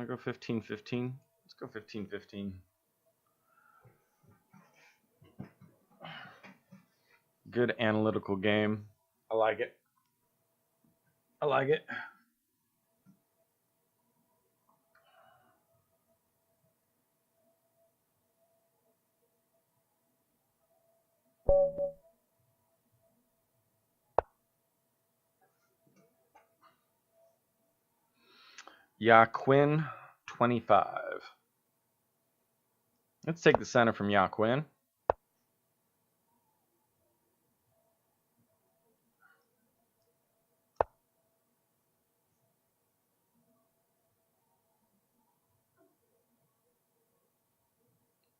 I go 15-15. Let's go 15-15. Good analytical game. I like it. I like it. Yaquin 25. Let's take the center from Yaquin.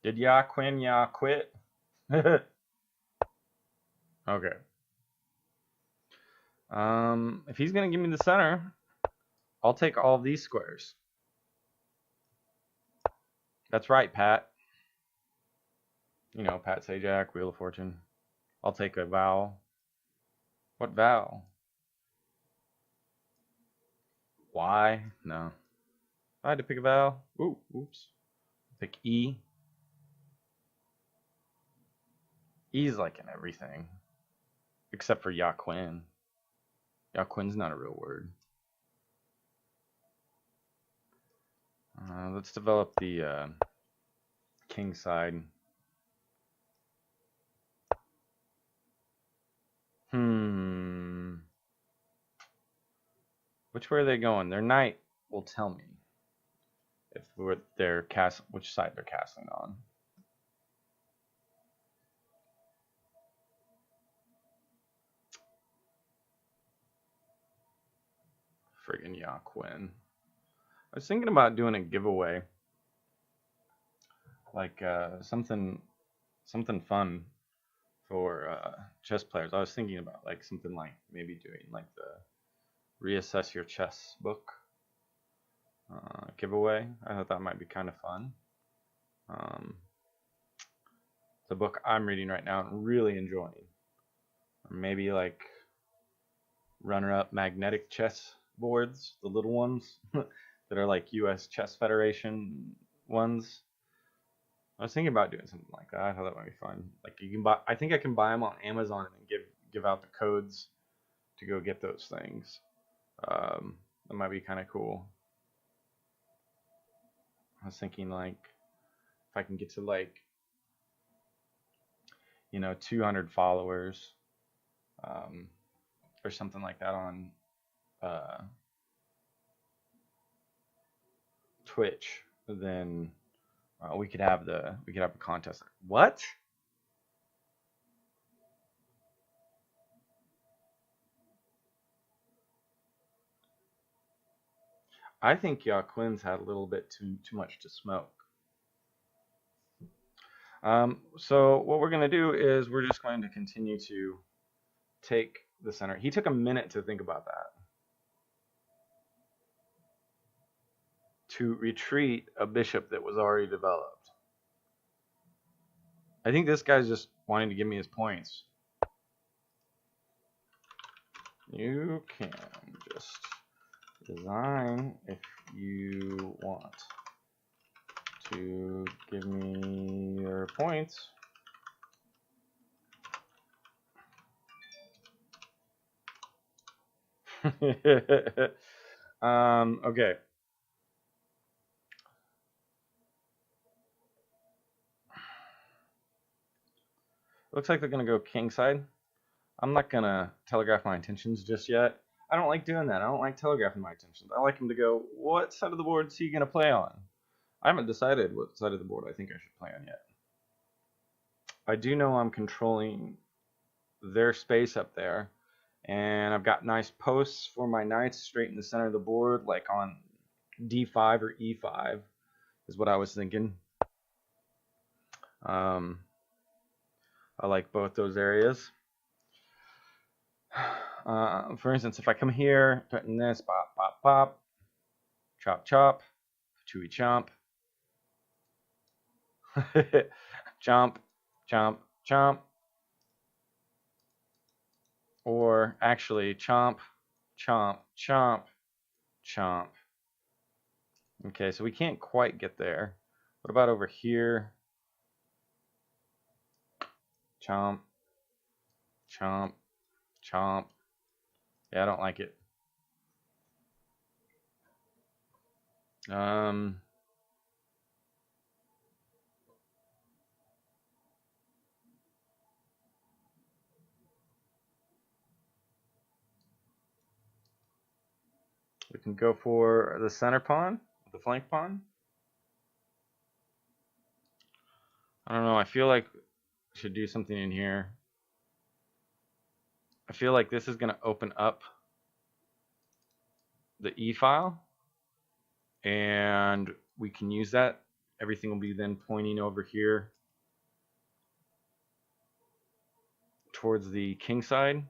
Did Yaquin quit? Okay. If he's gonna give me the center, I'll take all of these squares. That's right, Pat. You know, Pat Sajak, Wheel of Fortune. I'll take a vowel. What vowel? Y? No. I had to pick a vowel. Ooh, oops. Pick E. E's like in everything. Except for Yaquin. Yaquin's not a real word. Let's develop the king side. Which way are they going? Their knight will tell me if they're which side they're castling on. Friggin' Yaquin. I was thinking about doing a giveaway, like something fun for chess players. I was thinking about like something like maybe doing like the reassess your chess book giveaway. I thought that might be kind of fun. The book I'm reading right now and really enjoying. Or maybe like runner-up magnetic chess boards, the little ones that are like U.S. Chess Federation ones. I was thinking about doing something like that. I thought that might be fun. Like you can buy, I think I can buy them on Amazon and then give out the codes to go get those things. That might be kind of cool. I was thinking like if I can get to like 200 followers or something like that on Twitch, then we could have a contest. What? I think Yaquin's had a little bit too much to smoke. So what we're going to do is we're just going to continue to take the center. He took a minute to think about that. To retreat a bishop that was already developed. I think this guy's just wanting to give me his points. You can just design if you want to give me your points. Okay. Looks like they're going to go kingside. I'm not going to telegraph my intentions just yet. I don't like doing that. I don't like telegraphing my intentions. I like him to go, what side of the board is he going to play on? I haven't decided what side of the board I think I should play on yet. I do know I'm controlling their space up there. And I've got nice posts for my knights straight in the center of the board, like on d5 or e5 is what I was thinking. I like both those areas. For instance, if I come here, threaten this, pop, pop, pop, chop, chop, chewy chomp, chomp, chomp, chomp, or actually chomp, chomp, chomp, chomp. Okay, so we can't quite get there. What about over here? Chomp, chomp, chomp. Yeah, I don't like it. We can go for the center pawn, the flank pawn. I don't know. I feel like I should do something in here. I feel like this is going to open up the E file, and we can use that. Everything will be then pointing over here towards the king side.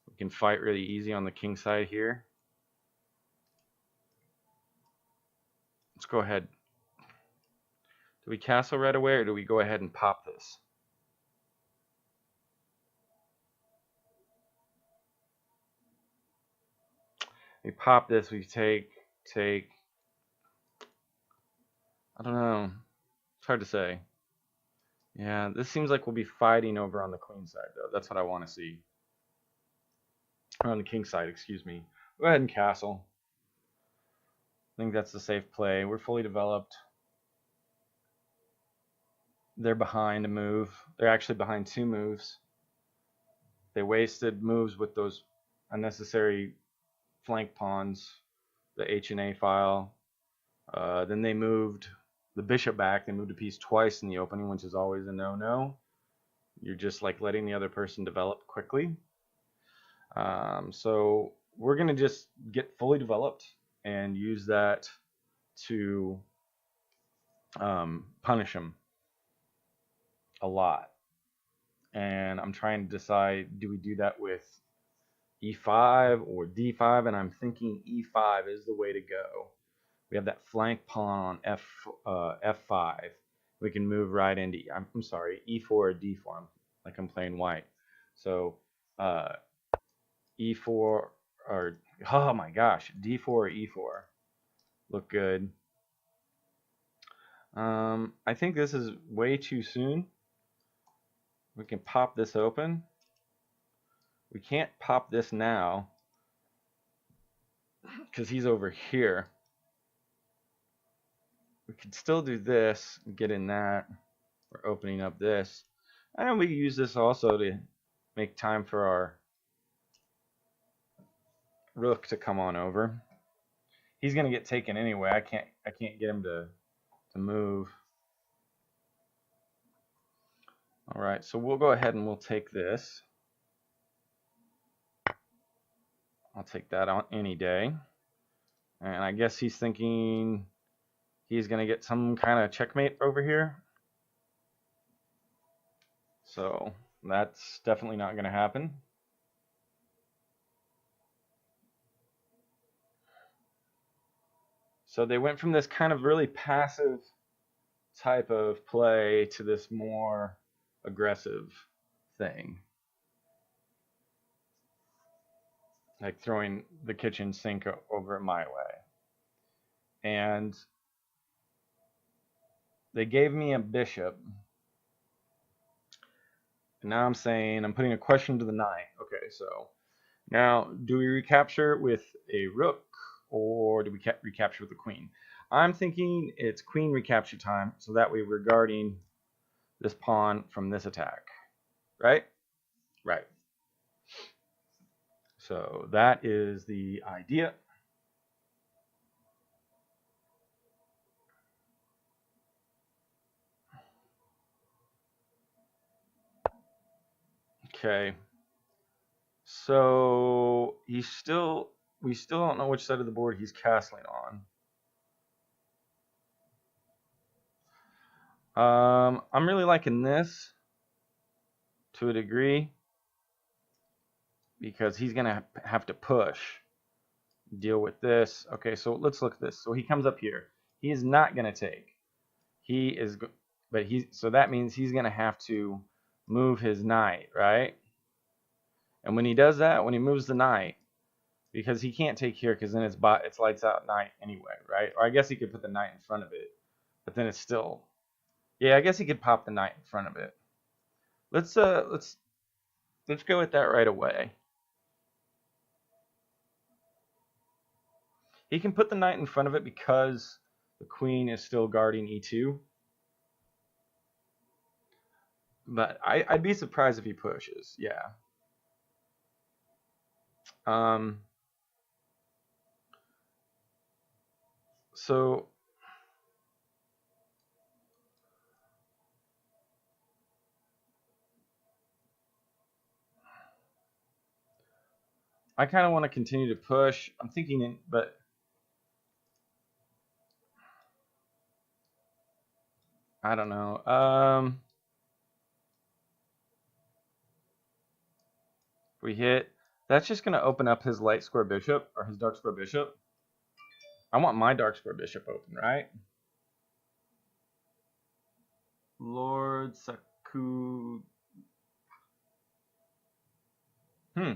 We can fight really easy on the king side here. Let's go ahead. Do we castle right away, or do we go ahead and pop this? We pop this, we take. I don't know. It's hard to say. Yeah, this seems like we'll be fighting over on the queen side, though. That's what I want to see. Or on the king side, excuse me. Go ahead and castle. I think that's the safe play. We're fully developed. They're behind a move. They're actually behind 2 moves. They wasted moves with those unnecessary flank pawns, the H and A file. Then they moved the bishop back. They moved a piece twice in the opening, which is always a no-no. You're just like letting the other person develop quickly. So we're going to just get fully developed and use that to punish them a lot. And I'm trying to decide, do we do that with E5 or D5? And I'm thinking E5 is the way to go. We have that flank pawn on F5. We can move right into, I'm sorry, E4 or D4, like I'm playing white. So E4 or, oh my gosh, D4 or E4 look good. I think this is way too soon. We can pop this open. We can't pop this now because he's over here. We could still do this and get in that. We're opening up this. And we use this also to make time for our rook to come on over. He's gonna get taken anyway. I can't get him to move. All right, so we'll go ahead and we'll take this. I'll take that on any day. And I guess he's thinking he's gonna get some kind of checkmate over here. So that's definitely not gonna happen. So they went from this kind of really passive type of play to this more aggressive thing. Like throwing the kitchen sink over my way. And they gave me a bishop. And now I'm saying I'm putting a question to the knight. Okay, so now do we recapture with a rook or do we recapture with the queen? I'm thinking it's queen recapture time, so that way we're guarding this pawn from this attack. Right? Right. So that is the idea. Okay. So we still don't know which side of the board he's castling on. I'm really liking this to a degree because he's gonna have to push, deal with this. Okay, so let's look at this. So he comes up here. He is not gonna take. He is, so that means he's gonna have to move his knight, right? And when he does that, when he moves the knight, because he can't take here because then it's lights out knight anyway, right? Or I guess he could put the knight in front of it, but then it's still, yeah, I guess he could pop the knight in front of it. Let's go with that right away. He can put the knight in front of it because the queen is still guarding e2. But I'd be surprised if he pushes. Yeah. So I kind of want to continue to push. I'm thinking, but I don't know. If we hit, that's just going to open up his light square bishop or his dark square bishop. I want my dark square bishop open, right? Lord Saku. I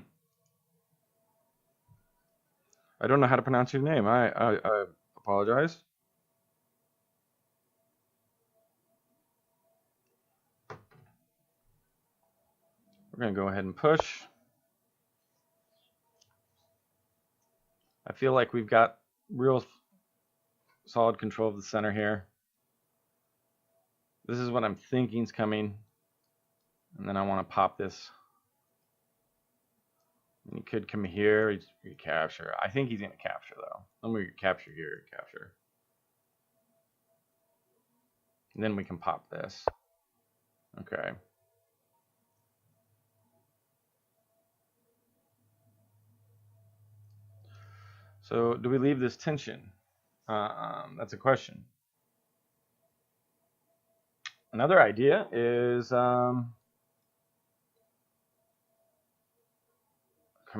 don't know how to pronounce your name. I apologize. We're going to go ahead and push. I feel like we've got real solid control of the center here. This is what I'm thinking is coming. And then I want to pop this. And he could come here, he's recapture. I think he's going to capture though. Then we capture here, capture. And then we can pop this. Okay. So do we leave this tension? That's a question. Another idea is come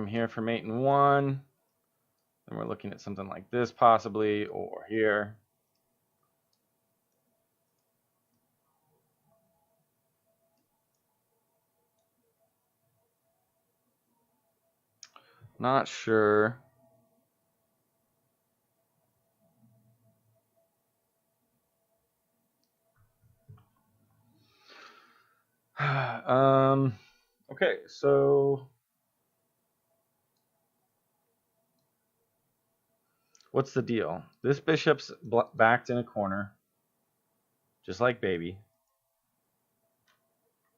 here for mate and 1. Then we're looking at something like this possibly, or here. Not sure. Okay, so what's the deal? This bishop's backed in a corner, just like baby.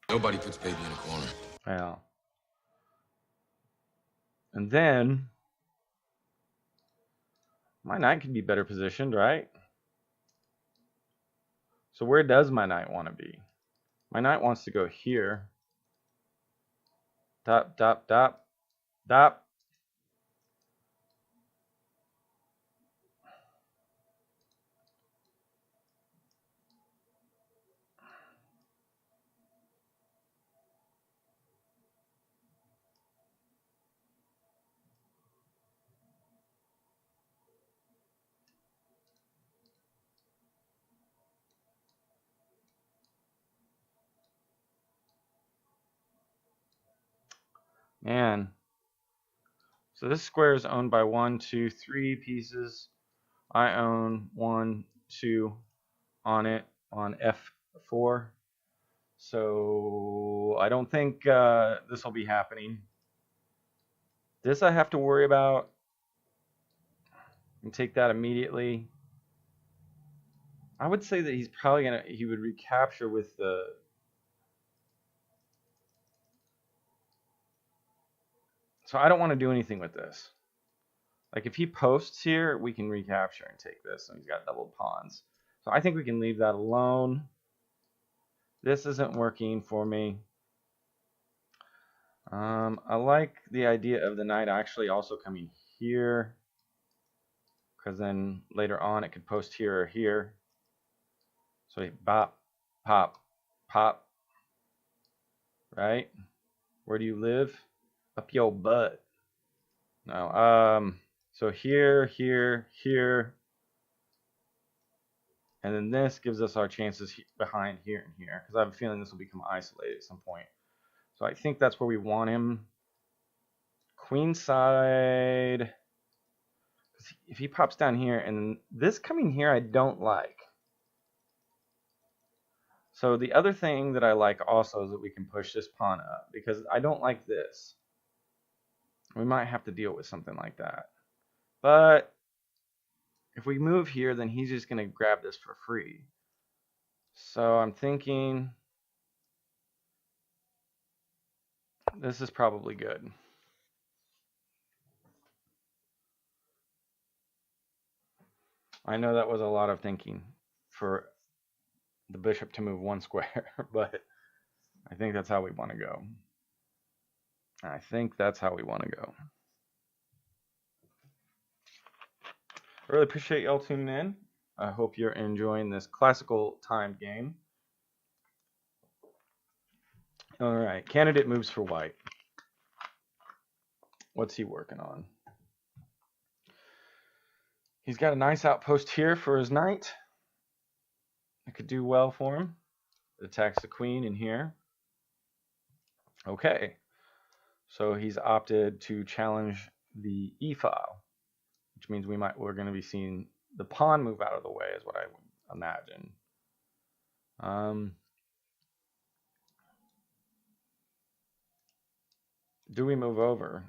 Nobody puts baby in a corner. Yeah. And then my knight could be better positioned, right? So where does my knight want to be? My knight wants to go here. Dop, dop, dop, dop. Man. So this square is owned by 1, 2, 3 pieces. I own 1, 2 on it on F4. So I don't think this will be happening. This I have to worry about. And take that immediately. I would say that he's probably he would recapture with the. So I don't want to do anything with this. Like if he posts here, we can recapture and take this, and he's got double pawns. So I think we can leave that alone. This isn't working for me. I like the idea of the knight actually also coming here, because then later on it could post here or here. So he bop, pop, pop. Right? Where do you live? Up your butt. No. So here, here, here. And then this gives us our chances behind here and here, because I have a feeling this will become isolated at some point. So I think that's where we want him. queen side. If he pops down here, and this coming here I don't like. So the other thing that I like also is that we can push this pawn up, because I don't like this. We might have to deal with something like that. But if we move here, then he's just going to grab this for free. So I'm thinking this is probably good. I know that was a lot of thinking for the bishop to move one square, but I think that's how we want to go. I think that's how we want to go. I really appreciate y'all tuning in. I hope you're enjoying this classical timed game. All right, candidate moves for white. What's he working on? He's got a nice outpost here for his knight. It could do well for him. It attacks the queen in here. Okay, so he's opted to challenge the e-file, which means we're going to be seeing the pawn move out of the way, is what I would imagine. Do we move over?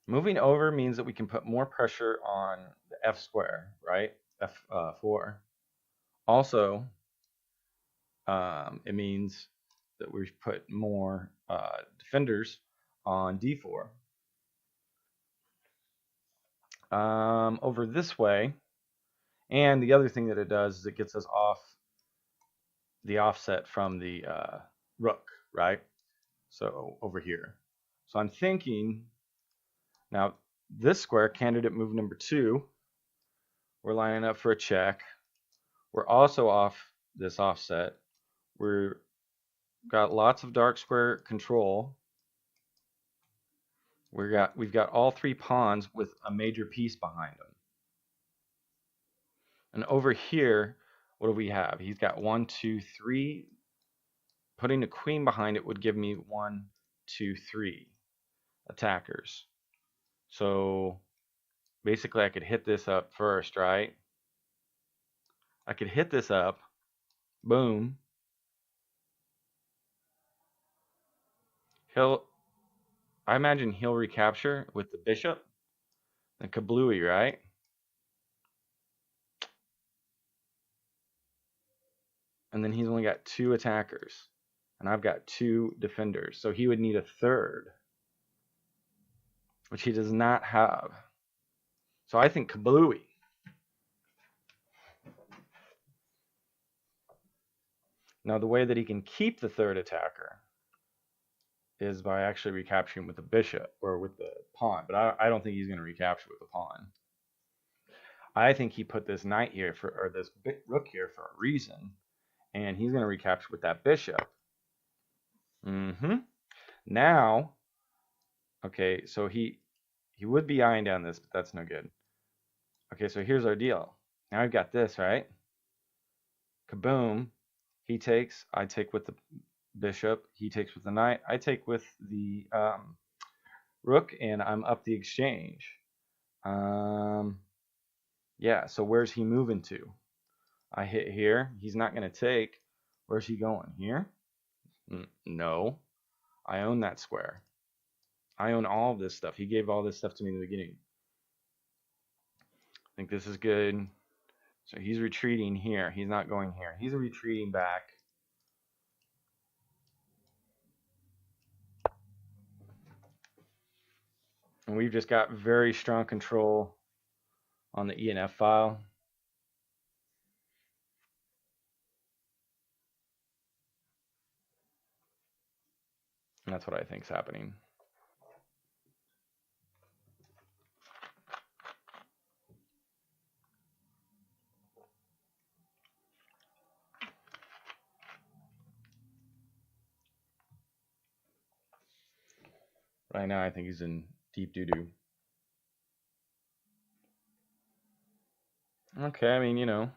Moving over means that we can put more pressure on the f square, right? F4. Also, it means that we put more defenders on d4. Over this way, and the other thing that it does is it gets us off the offset from the rook, right? So over here. So I'm thinking, now this square, candidate move number 2, we're lining up for a check. We're also off this offset. We've got lots of dark square control. We've got all 3 pawns with a major piece behind them. And over here, what do we have? He's got 1, 2, 3. Putting a queen behind it would give me 1, 2, 3 attackers. So basically I could hit this up first, right? I could hit this up, boom. I imagine he'll recapture with the bishop, the kablooey, right? And then he's only got 2 attackers, and I've got 2 defenders. So he would need a third, which he does not have. So I think kablooey. Now the way that he can keep the third attacker is by actually recapturing with the bishop or with the pawn, but I don't think he's going to recapture with the pawn. I think he put this knight here or this rook here for a reason, and he's going to recapture with that bishop. Now, okay, so he would be eyeing down this, but that's no good. Okay, so here's our deal. Now I've got this, right? Kaboom. He takes, I take with the bishop, he takes with the knight, I take with the rook, and I'm up the exchange. Yeah, so where's he moving to? I hit here. He's not going to take. Where's he going? Here? No. I own that square. I own all of this stuff. He gave all this stuff to me in the beginning. I think this is good. So he's retreating here. He's not going here. He's retreating back. And we've just got very strong control on the E and F file. And that's what I think is happening. Right now, I think he's in deep doo-doo. Okay, I mean, you know,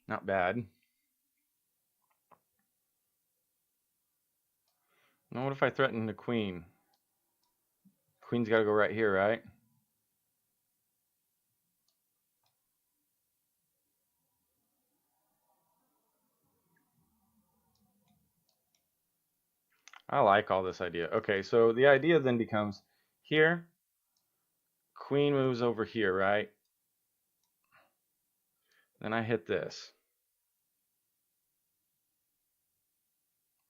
not bad. Now what if I threaten the queen? Queen's got to go right here, right? I like all this idea. Okay, so the idea then becomes here, queen moves over here, right? Then I hit this.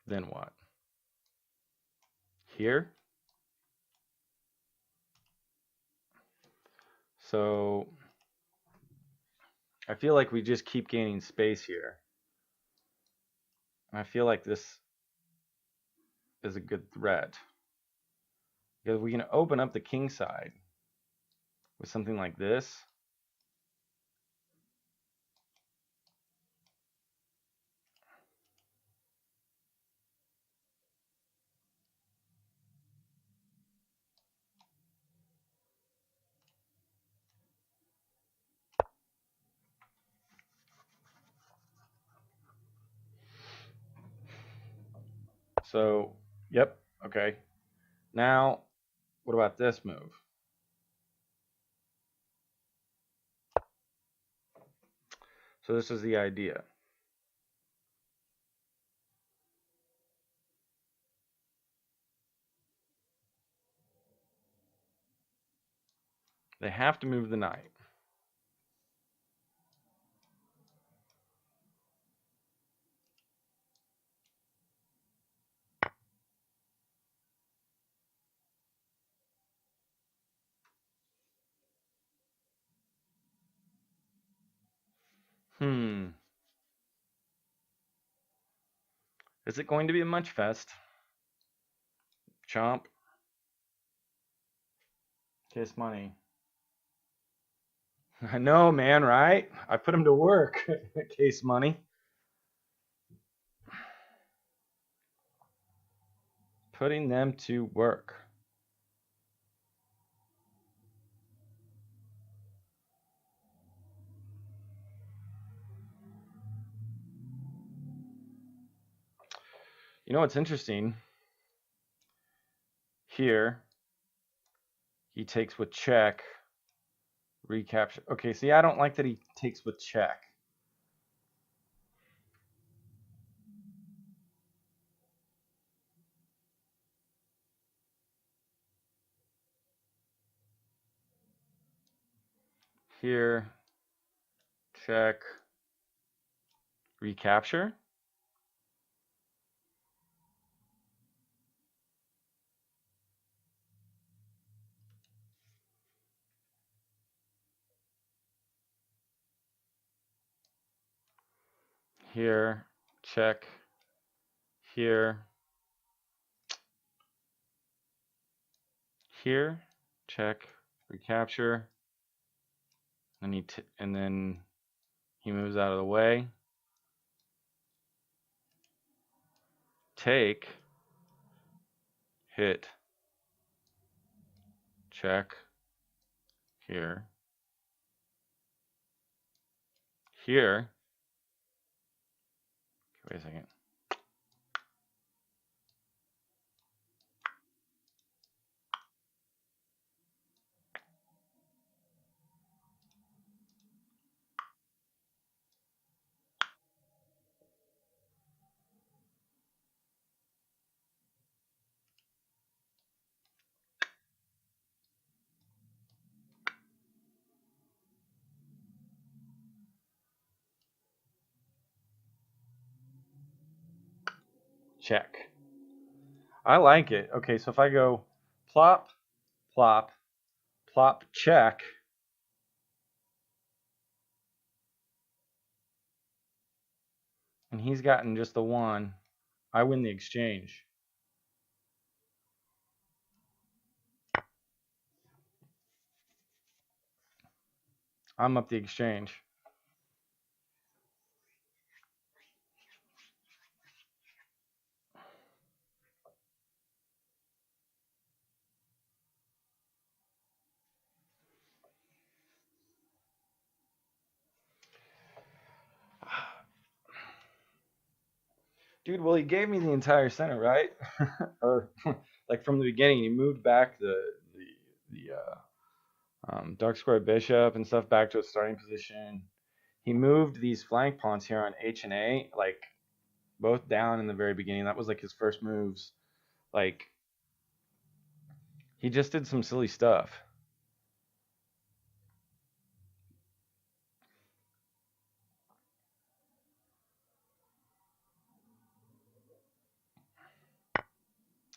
Then what? Here? So I feel like we just keep gaining space here. And I feel like this is a good threat. Because we can open up the king side with something like this. So, yep, okay. Now, what about this move? So this is the idea. They have to move the knight. Is it going to be a munch fest? Chomp. Kiss money. I know, man, right? I put him to work. Case money. Putting them to work. You know what's interesting? Here, he takes with check. Recapture. Okay, see, I don't like that he takes with check. Here, check. Recapture. Here, check. Here. Here, check. Recapture. And then he moves out of the way. Take. Hit. Check. Here. Here. Wait a second. Check. I like it. Okay, so if I go plop, plop, plop, check. And he's gotten just the one. I win the exchange. I'm up the exchange. Dude, well, he gave me the entire center, right? Or like from the beginning, he moved back the dark square bishop and stuff back to its starting position. He moved these flank pawns here on H and A, like both down in the very beginning. That was like his first moves. Like he just did some silly stuff.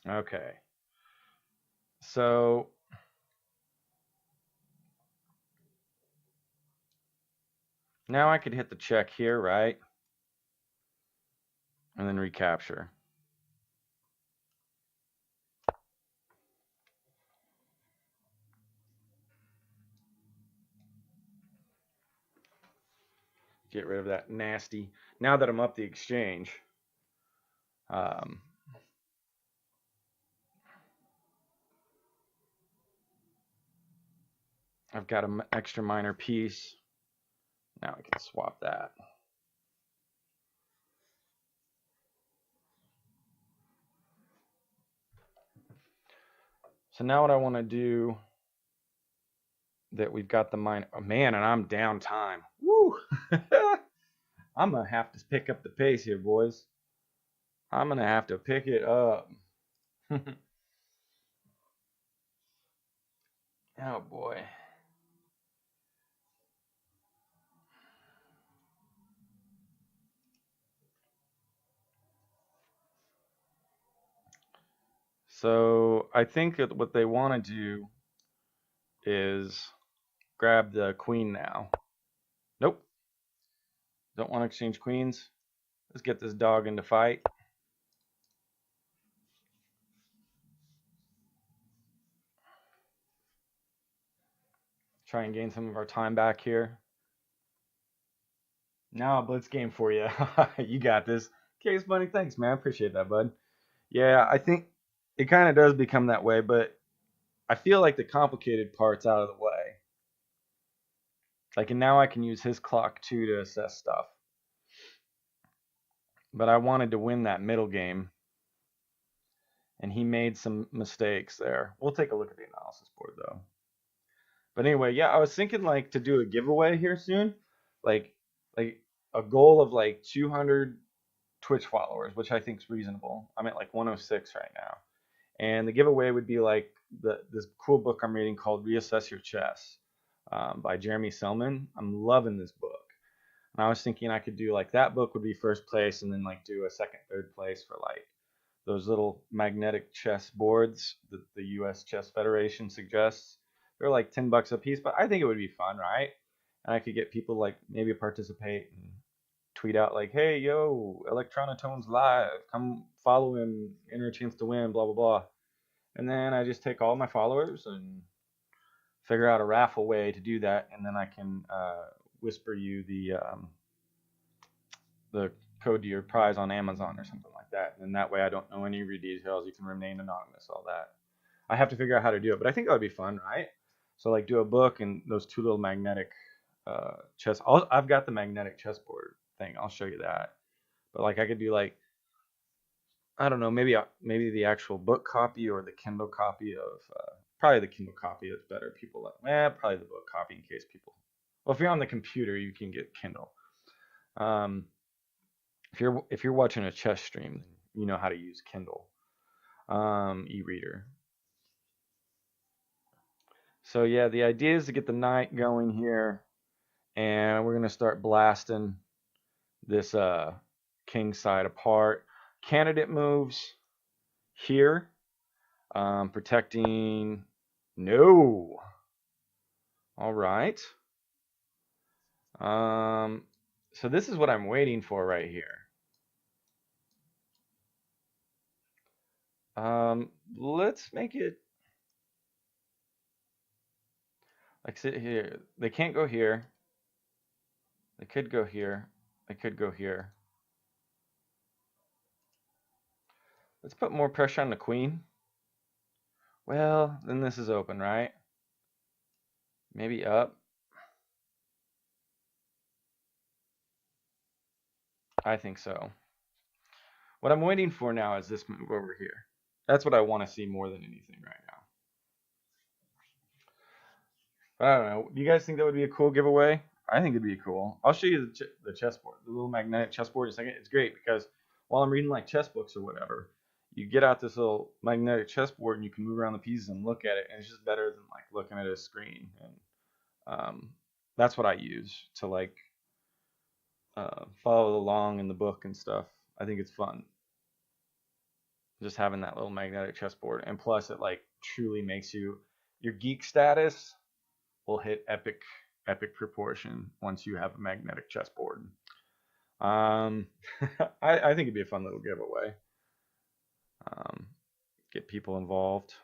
Okay. So now I could hit the check here, right? And then recapture. Get rid of that nasty. Now that I'm up the exchange, um, I've got an extra minor piece. Now I can swap that. So now what I want to do, that we've got the minor, oh man, and I'm down time. Woo! I'm going to have to pick up the pace here, boys. I'm going to have to pick it up. Oh boy. So I think that what they want to do is grab the queen now. Nope. Don't want to exchange queens. Let's get this dog into fight. Try and gain some of our time back here. Now a blitz game for you. You got this. Case Bunny, thanks, man. Appreciate that, bud. Yeah, I think it kind of does become that way, but I feel like the complicated part's out of the way. Like, and now I can use his clock too to assess stuff. But I wanted to win that middle game, and he made some mistakes there. We'll take a look at the analysis board though. But anyway, yeah, I was thinking like to do a giveaway here soon, like like a goal of like 200 Twitch followers, which I think is reasonable. I'm at like 106 right now, and the giveaway would be like this cool book I'm reading called Reassess Your Chess by Jeremy Selman. I'm loving this book, and I was thinking I could do like that book would be first place, and then like do a second, third place for like those little magnetic chess boards that the U.S. Chess Federation suggests. They're like $10 a piece, but I think it would be fun, right? And I could get people like maybe participate and tweet out like, "Hey, yo, Electronatone's live. Come follow him. Enter a chance to win." Blah blah blah. And then I just take all my followers and figure out a raffle way to do that, and then I can whisper you the code to your prize on Amazon or something like that. And that way I don't know any of your details. You can remain anonymous, all that. I have to figure out how to do it, but I think that would be fun, right? So like do a book and those two little magnetic chess. I've got the magnetic chessboard thing. I'll show you that. But like I could do like I don't know, maybe the actual book copy or the Kindle copy of probably the Kindle copy is better. People probably the book copy in case people. Well, if you're on the computer, you can get Kindle. Um, if you're watching a chess stream, you know how to use Kindle e-reader. So yeah, the idea is to get the knight going here, and we're gonna start blasting this king side apart. Candidate moves here, protecting. No. All right. So this is what I'm waiting for right here. Let's make it like sit here. They can't go here. They could go here. They could go here. Let's put more pressure on the queen. Well, then this is open, right? Maybe up. I think so. What I'm waiting for now is this move over here. That's what I want to see more than anything right now. But I don't know. Do you guys think that would be a cool giveaway? I think it'd be cool. I'll show you the chessboard, the little magnetic chessboard in a second. It's great because while I'm reading like chess books or whatever, you get out this little magnetic chessboard and you can move around the pieces and look at it, and it's just better than like looking at a screen. And that's what I use to like follow along in the book and stuff. I think it's fun just having that little magnetic chessboard, and plus it like truly makes you your geek status will hit epic proportion once you have a magnetic chessboard. I think it'd be a fun little giveaway. Get people involved.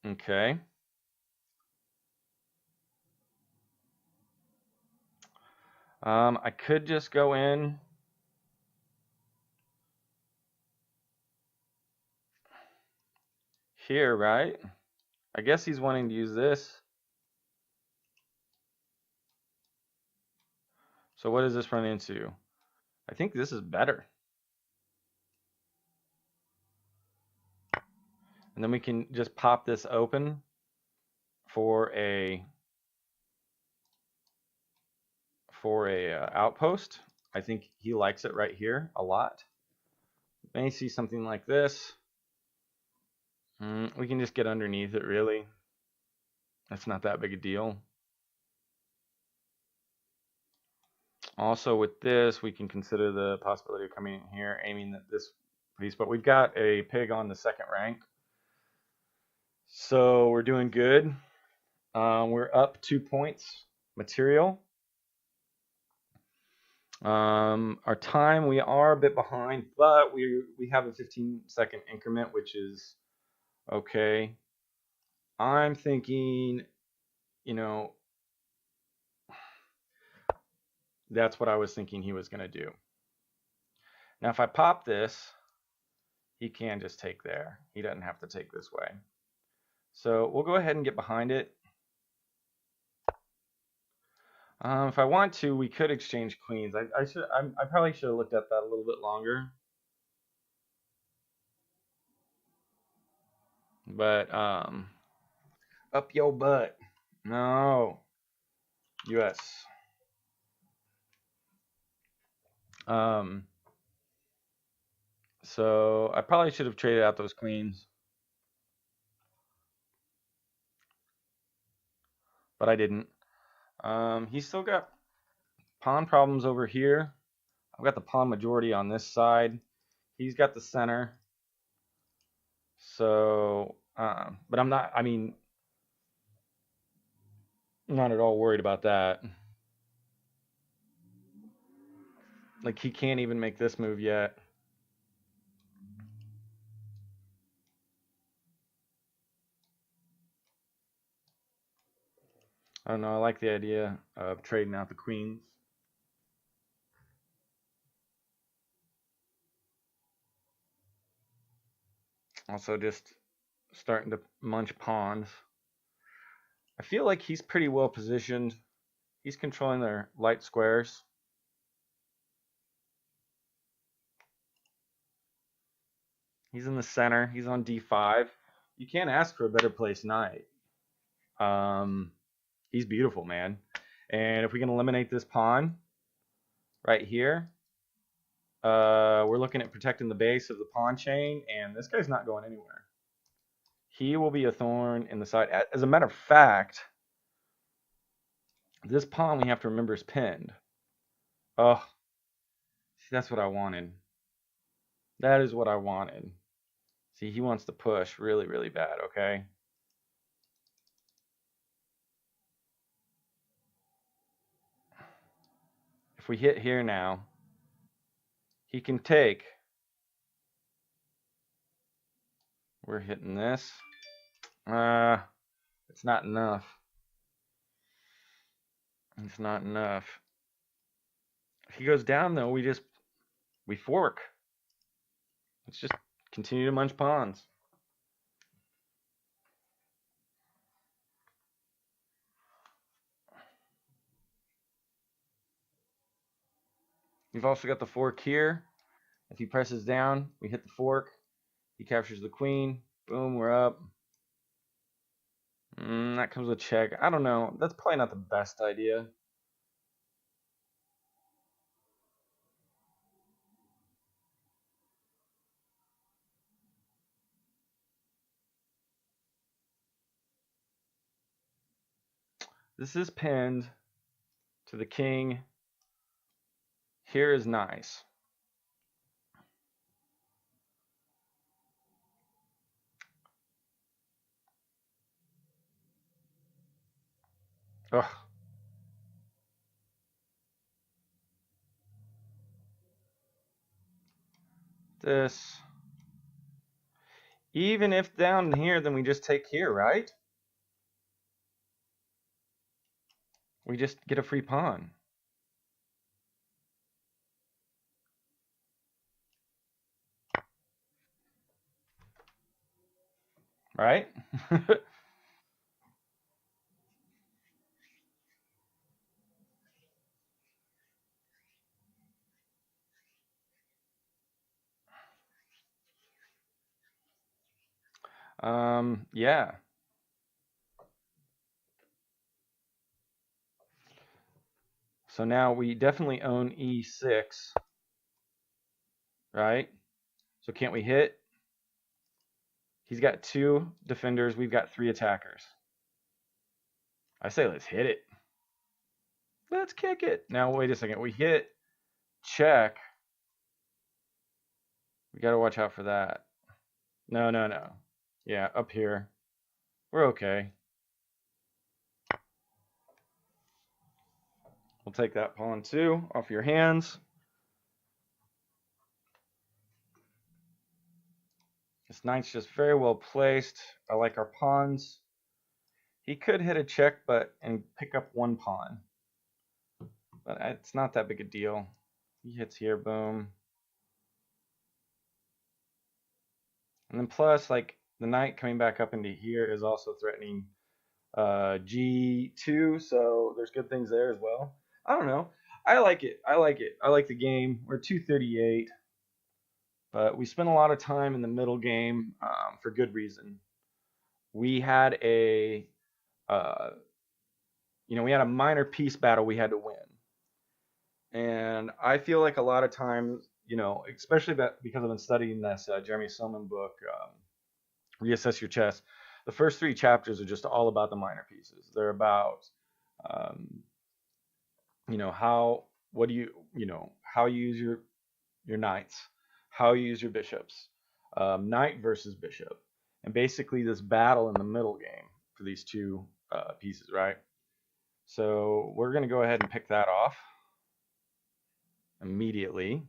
Okay. I could just go in here, right? I guess he's wanting to use this. So what does this run into? I think this is better. And then we can just pop this open for a outpost. I think he likes it right here a lot. May see something like this. We can just get underneath it, really. That's not that big a deal. Also with this, we can consider the possibility of coming in here, aiming at this piece, but we've got a pig on the second rank. So we're doing good. We're up 2 points material. Our time, we are a bit behind, but we have a 15-second increment, which is okay. I'm thinking, you know, that's what I was thinking he was going to do. Now, if I pop this, he can just take there. He doesn't have to take this way. So we'll go ahead and get behind it. If I want to, we could exchange queens. I probably should have looked at that a little bit longer. But up your butt. No. US. So I probably should have traded out those queens. But I didn't. He's still got pawn problems over here. I've got the pawn majority on this side. He's got the center. So, but I'm not, I mean, not at all worried about that. Like, he can't even make this move yet. I don't know. I like the idea of trading out the queens. Also, just starting to munch pawns. I feel like he's pretty well positioned. He's controlling their light squares. He's in the center. He's on d5. You can't ask for a better placed knight. He's beautiful, man. And if we can eliminate this pawn right here, we're looking at protecting the base of the pawn chain, and this guy's not going anywhere. He will be a thorn in the side. As a matter of fact, this pawn, we have to remember, is pinned. Oh, see, that's what I wanted. That is what I wanted. See, he wants to push really, really bad, okay? If we hit here now, he can take. We're hitting this. It's not enough. It's not enough. If he goes down, though, we fork. Let's just continue to munch pawns. You've also got the fork here. If he presses down, we hit the fork. He captures the queen. Boom, we're up. That comes with check. I don't know. That's probably not the best idea. This is pinned to the king. Here is nice. Ugh. This. Even if down here, then we just take here, right? We just get a free pawn. Right? Yeah. So now we definitely own e6, right? So can't we hit? He's got 2 defenders. We've got 3 attackers. I say let's hit it. Let's kick it. Now, wait a second. We hit check. We got to watch out for that. No, no, no. Yeah, up here. We're okay. We'll take that pawn too off your hands. This knight's just very well placed. I like our pawns. He could hit a check and pick up 1 pawn. But it's not that big a deal. He hits here, boom. And then plus, like, the knight coming back up into here is also threatening G2, so there's good things there as well. I don't know. I like it. I like it. I like the game. We're 238, but we spent a lot of time in the middle game for good reason. We had we had a minor piece battle we had to win. And I feel like a lot of times, especially because I've been studying this Jeremy Silman book, Reassess Your Chess, the first 3 chapters are just all about the minor pieces. They're about, how you use your knights, how you use your bishops, knight versus bishop, and basically this battle in the middle game for these 2 pieces, right? So we're going to go ahead and pick that off immediately.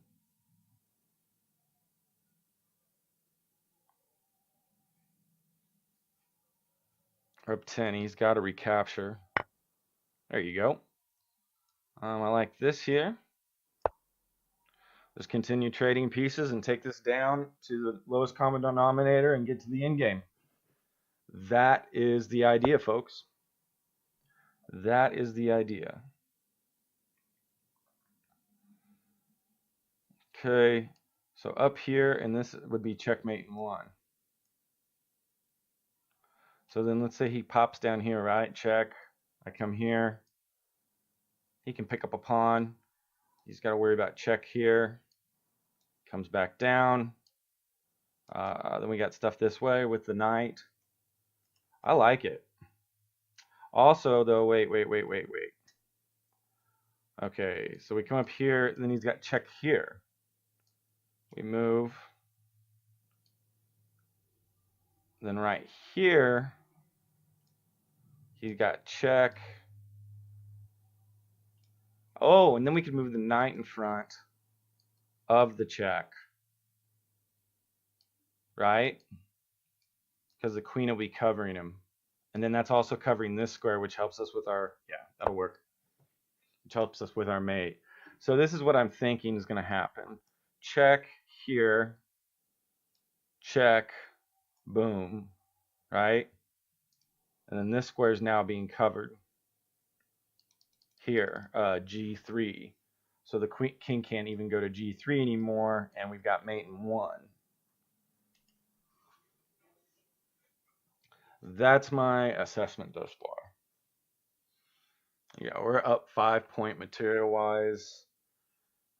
Up 10, he's got to recapture. There you go. I like this here. Just continue trading pieces and take this down to the lowest common denominator and get to the end game. That is the idea, folks. That is the idea. Okay, so up here, and this would be checkmate in 1. So then let's say he pops down here, right? Check. I come here. He can pick up a pawn. He's got to worry about check here. Comes back down. Then we got stuff this way with the knight. I like it. Also, though, wait. Okay, so we come up here, then he's got check here. We move. Then right here, he's got check. Oh, and then we can move the knight in front of the check. Right? Because the queen will be covering him. And then that's also covering this square, which helps us with our, that'll work. Which helps us with our mate. So this is what I'm thinking is going to happen. Check here. Check. Boom. Right? And then this square is now being covered here, G3. So the king can't even go to g3 anymore, and we've got mate in 1. That's my assessment thus far. Yeah, we're up 5-point material-wise.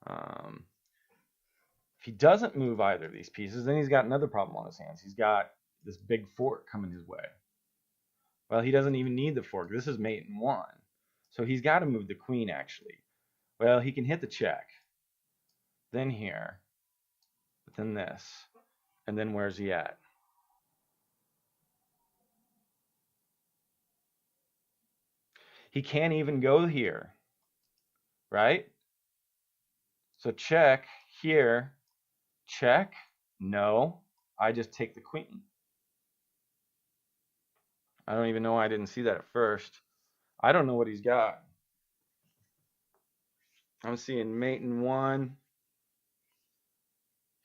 If he doesn't move either of these pieces, then he's got another problem on his hands. He's got this big fork coming his way. Well, he doesn't even need the fork. This is mate in 1. So he's got to move the queen, actually. Well, he can hit the check. Then here. But then this. And then where's he at? He can't even go here. Right? So check here. Check. No. I just take the queen. I don't even know why I didn't see that at first. I don't know what he's got. I'm seeing mate in 1.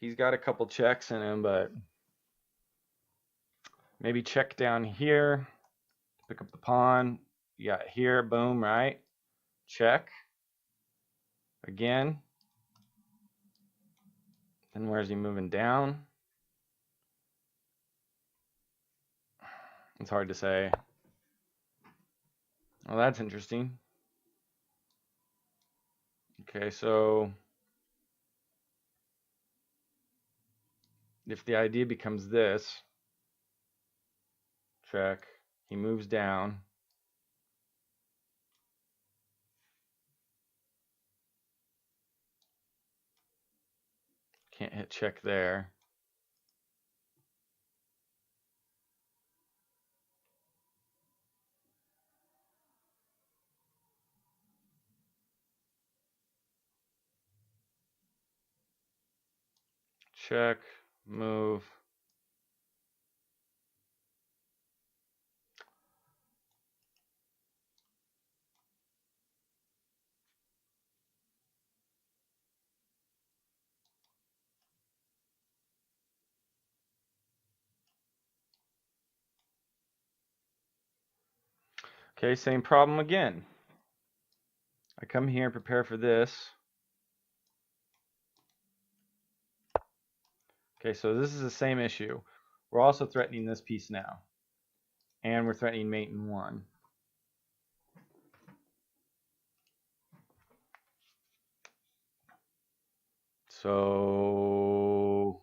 He's got a couple checks in him, but maybe check down here. Pick up the pawn. You got here, boom, right? Check. Again. Then where's he moving down? It's hard to say. Well, that's interesting. Okay, so if the idea becomes this, check, he moves down. Can't hit check there. Check, move. Okay, same problem again. I come here, prepare for this. Okay, so this is the same issue. We're also threatening this piece now. And we're threatening mate in 1. So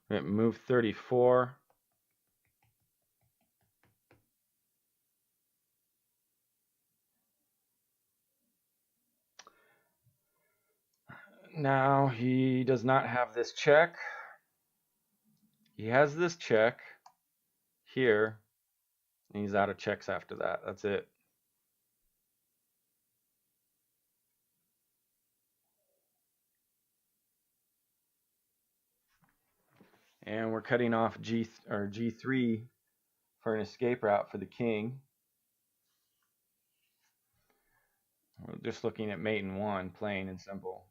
move 34. Now he does not have this check. He has this check here, and he's out of checks after that. That's it. And we're cutting off G3 for an escape route for the king. We're just looking at mate in 1, plain and simple.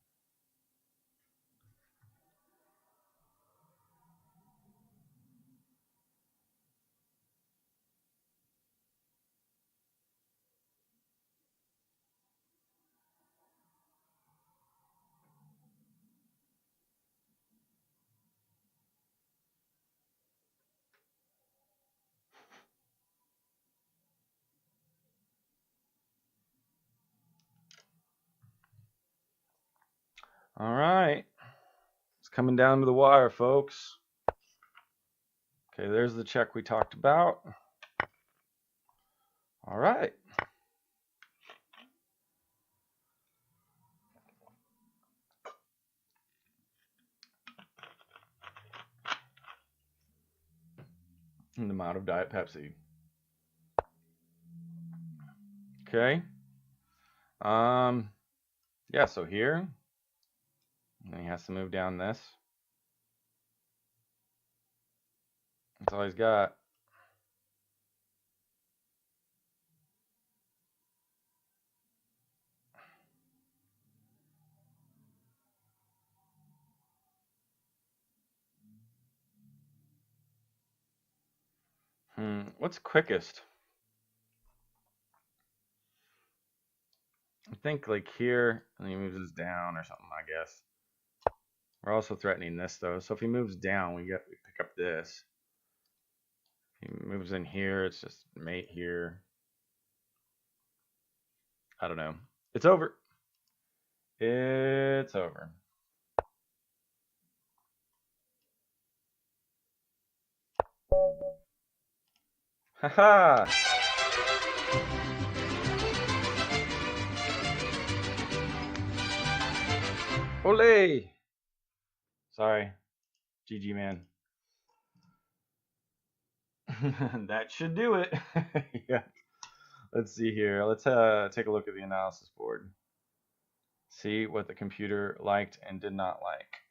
All right. It's coming down to the wire, folks. Okay, there's the check we talked about. All right. And the amount of Diet Pepsi. Okay. Yeah, so here, and he has to move down this. That's all he's got. What's quickest? I think like here, and then he moves this down or something, I guess. We're also threatening this though, so if he moves down, we pick up this. If he moves in here, it's just mate here. I don't know. It's over. It's over. Haha! Ole! Sorry. GG, man. That should do it. Yeah. Let's see here. Let's take a look at the analysis board. See what the computer liked and did not like.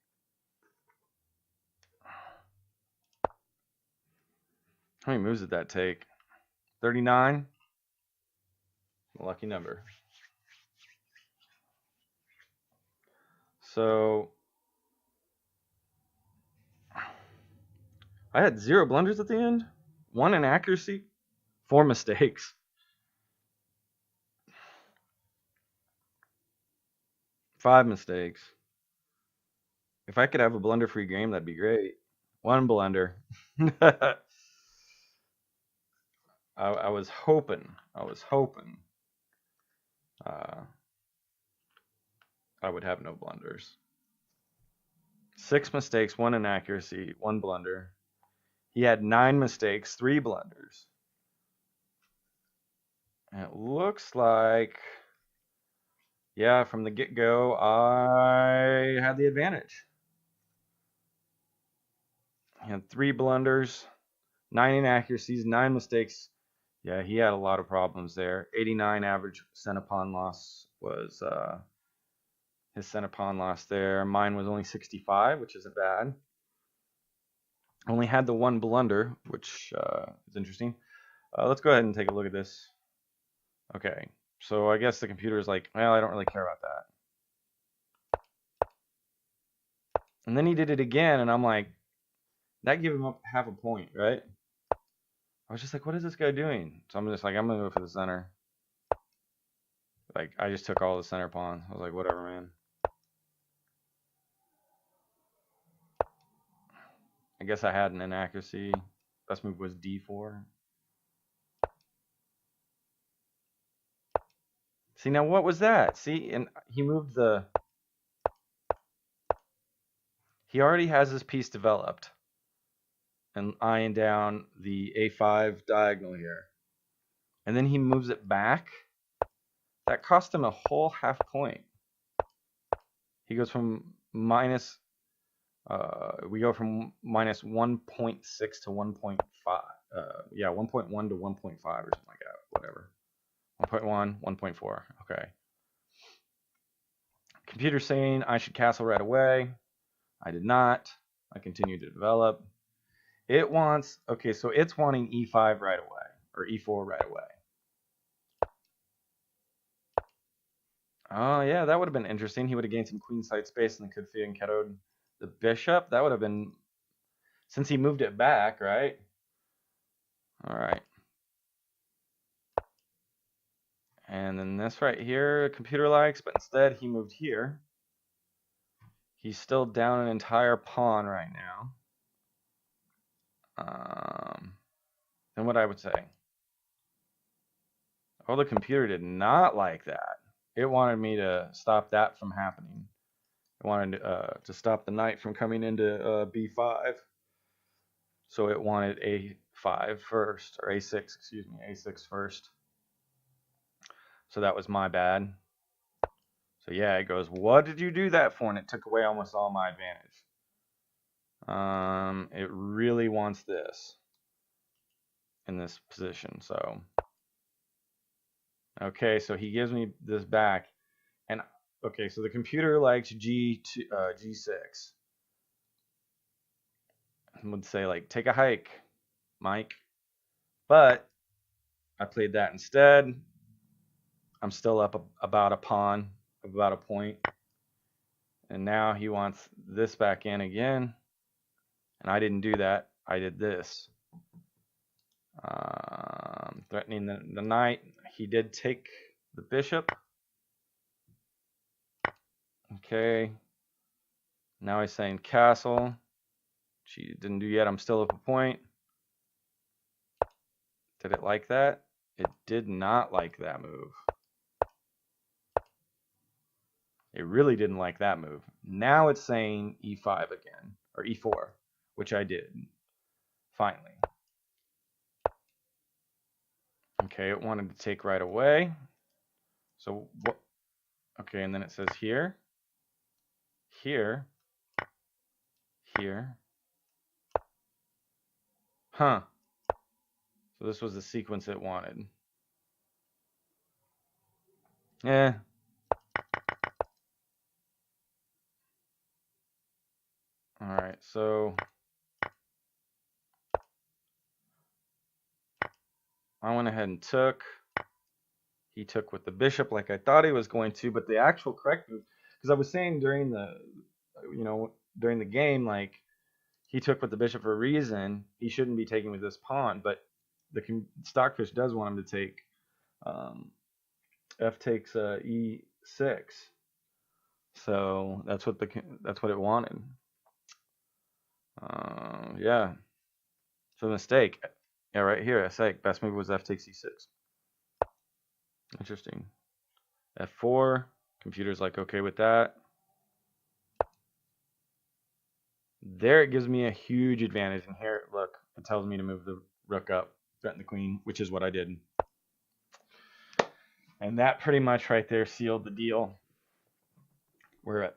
How many moves did that take? 39? Lucky number. So I had 0 blunders at the end, 1 inaccuracy, 4 mistakes. 5 mistakes. If I could have a blunder-free game, that'd be great. 1 blunder. I was hoping I would have no blunders. 6 mistakes, 1 inaccuracy, 1 blunder. He had 9 mistakes, 3 blunders. And it looks like, yeah, from the get-go, I had the advantage. He had 3 blunders, 9 inaccuracies, 9 mistakes. Yeah, he had a lot of problems there. 89 average center pawn loss was his center pawn loss there. Mine was only 65, which isn't bad. Only had the 1 blunder, which is interesting. Let's go ahead and take a look at this. Okay, so I guess the computer is like, well, I don't really care about that. And then he did it again, and I'm like, that gave him up half a point, right? I was just like, what is this guy doing? So I'm just like, I'm gonna go for the center. Like, I just took all the center pawns. I was like, whatever, man. I guess I had an inaccuracy. Best move was D4. See, now what was that? See, and he moved the... He already has his piece developed. And eyeing down the A5 diagonal here. And then he moves it back. That cost him a whole half point. He goes from minus... we go from minus 1.6 to 1.5. Yeah, 1.1 to 1.5 or something like that. Whatever. 1.1, 1.4. Okay. Computer saying I should castle right away. I did not. I continued to develop. It wants, okay, so it's wanting E5 right away, or E4 right away. Oh, yeah, that would have been interesting. He would have gained some queenside space and then could have kettoed the bishop. That would have been, since he moved it back, right? All right. And then this right here, computer likes, but instead he moved here. He's still down an entire pawn right now. Then what I would say. Oh, the computer did not like that. It wanted me to stop that from happening. It wanted to stop the knight from coming into B5. So it wanted A5 first, or A6, excuse me, A6 first. So that was my bad. So yeah, it goes, what did you do that for? And it took away almost all my advantage. It really wants this in this position. So, okay, so he gives me this back. And, okay, so the computer likes G6. I would say, like, take a hike, Mike. But I played that instead. I'm still up about a pawn, about a point. And now he wants this back in again. And I didn't do that. I did this. Threatening the knight. He did take the bishop. Okay. Now he's saying castle. She didn't do yet. I'm still up a point. Did it like that? It did not like that move. It really didn't like that move. Now it's saying e5 again, or e4, which I did, finally. Okay, it wanted to take right away. So what? Okay, and then it says here, here, here. Huh. So this was the sequence it wanted. Eh. All right, so I went ahead and took. He took with the bishop like I thought he was going to, but the actual correct move, because I was saying during the, during the game, like, he took with the bishop for a reason. He shouldn't be taking with this pawn, but the Stockfish does want him to take f takes e6. So that's what it wanted. Yeah. So mistake. Yeah, right here. I say best move was f takes e6. Interesting. f4. Computer's like okay with that. There it gives me a huge advantage. And here, look, it tells me to move the rook up, threaten the queen, which is what I did. And that pretty much right there sealed the deal. We're at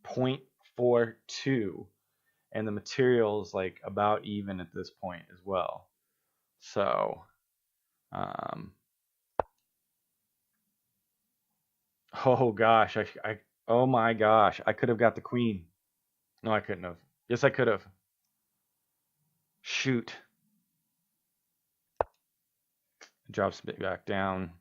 0.42, and the material's like about even at this point as well. So, oh gosh, oh my gosh, I could have got the queen. No, I couldn't have. Yes, I could have. Shoot. Drops it back down.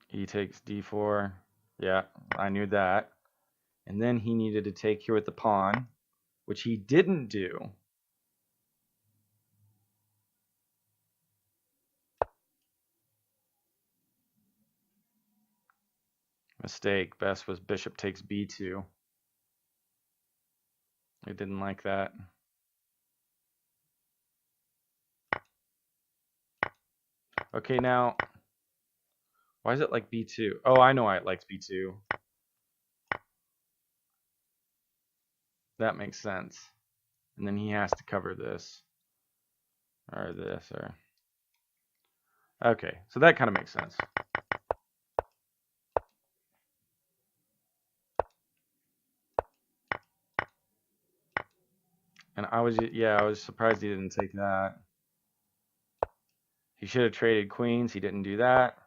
He takes d4. Yeah, I knew that. And then he needed to take here with the pawn, which he didn't do. Mistake. Best was bishop takes b2. I didn't like that. Okay, now, why is it like b2? Oh, I know why it likes b2. That makes sense. And then he has to cover this. Or this, or... Okay, so that kind of makes sense. And I was surprised he didn't take that. He should have traded queens. He didn't do that.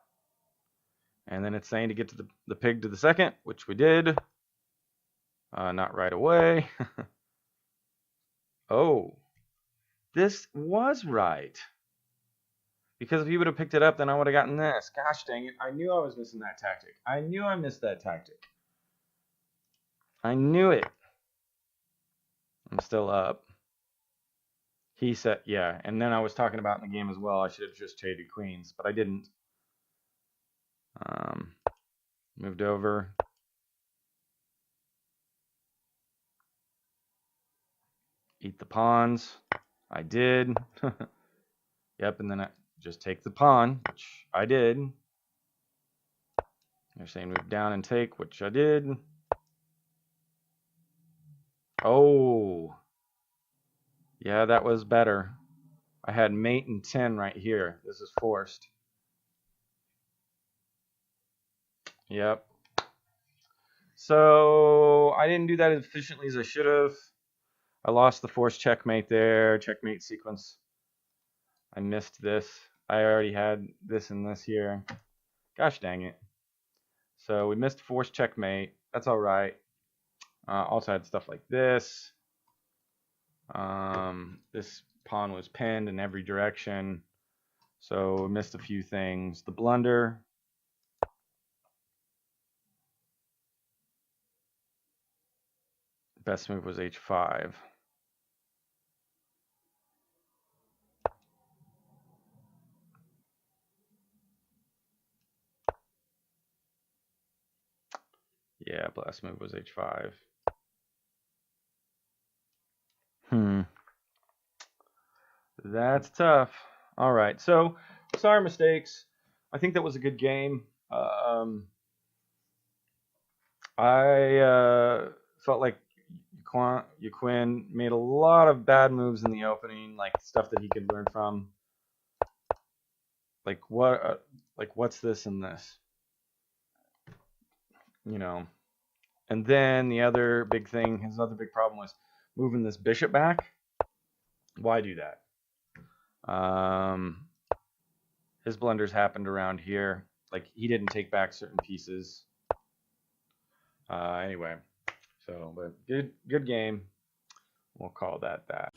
And then it's saying to get to the pig to the second, which we did. Not right away. Oh, this was right. Because if he would have picked it up, then I would have gotten this. Gosh dang it. I knew I was missing that tactic. I knew I missed that tactic. I knew it. I'm still up. He said, yeah. And then I was talking about in the game as well, I should have just traded queens, but I didn't. Moved over. Eat the pawns. I did. Yep, and then I just take the pawn, which I did. They're saying move down and take, which I did. Oh. Yeah, that was better. I had mate and 10 right here. This is forced. Yep. So I didn't do that as efficiently as I should have. I lost the forced checkmate there. Checkmate sequence. I missed this. I already had this and this here. Gosh dang it. So we missed forced checkmate. That's all right. Also had stuff like this. This pawn was pinned in every direction. So we missed a few things. The blunder. Best move was h5. Yeah, last move was h5. That's tough. All right, so sorry mistakes. I think that was a good game. I felt like Quinn made a lot of bad moves in the opening, like stuff that he could learn from. Like what's this and this, you know? And then the other big thing, his other big problem was moving this bishop back. Why do that? His blunders happened around here. Like he didn't take back certain pieces. Anyway, so but good game. We'll call that that.